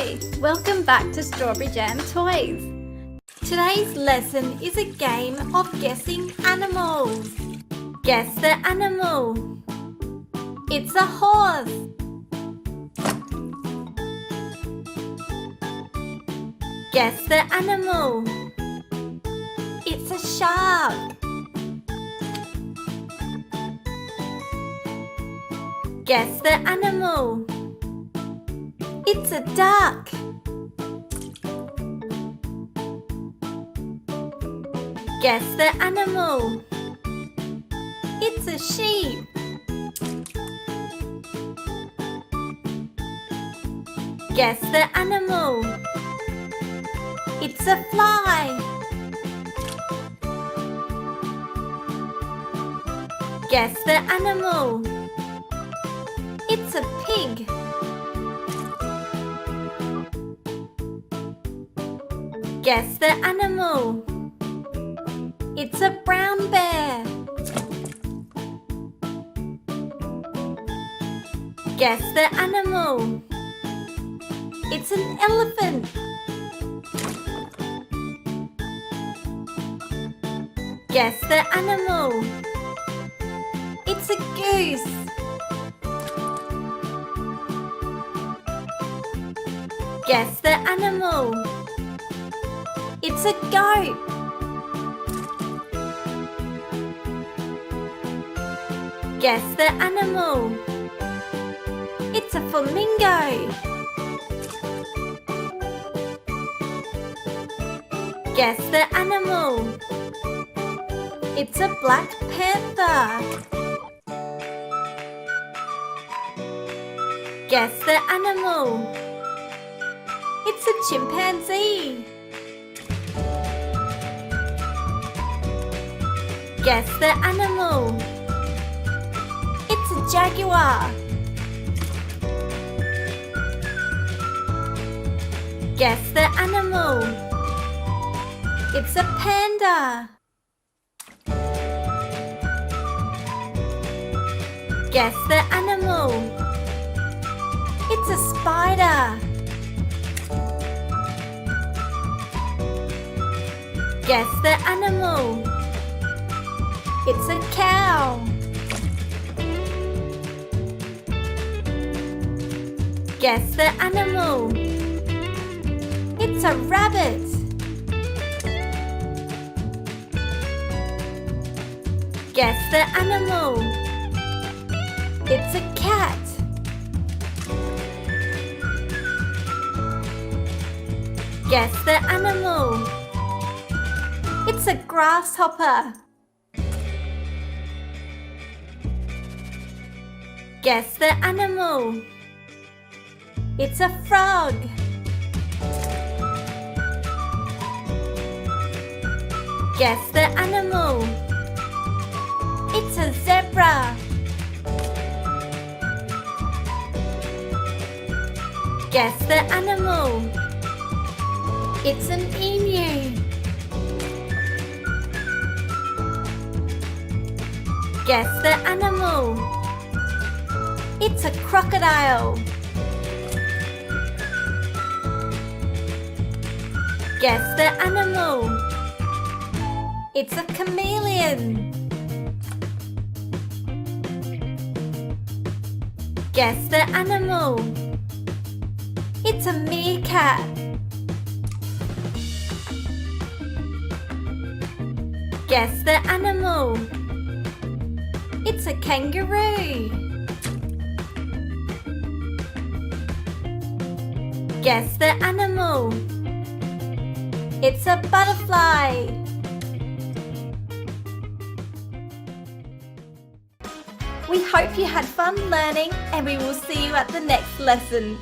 Hi, welcome back to Strawberry Jam Toys. Today's lesson is a game of guessing animals. Guess the animal. It's a horse. Guess the animal. It's a shark. Guess the animal. It's a duck. Guess the animal. It's a sheep. Guess the animal. It's a fly. Guess the animal. It's a pig. Guess the animal. It's a brown bear. Guess the animal. It's an elephant. Guess the animal. It's a goose. Guess the animal. It's a goat. Guess the animal. It's a flamingo. Guess the animal. It's a black panther. Guess the animal. It's a chimpanzee. Guess the animal. It's a jaguar. Guess the animal. It's a panda. Guess the animal. It's a spider. Guess the animal. It's a cow. Guess the animal. It's a rabbit. Guess the animal. It's a cat. Guess the animal. It's a grasshopper. Guess the animal. It's a frog. Guess the animal. It's a zebra. Guess the animal. It's an emu. Guess the animal. It's a crocodile. Guess the animal. It's a chameleon. Guess the animal. It's a meerkat. Guess the animal. It's a kangaroo. Guess the animal. It's a butterfly. We hope you had fun learning, and we will see you at the next lesson.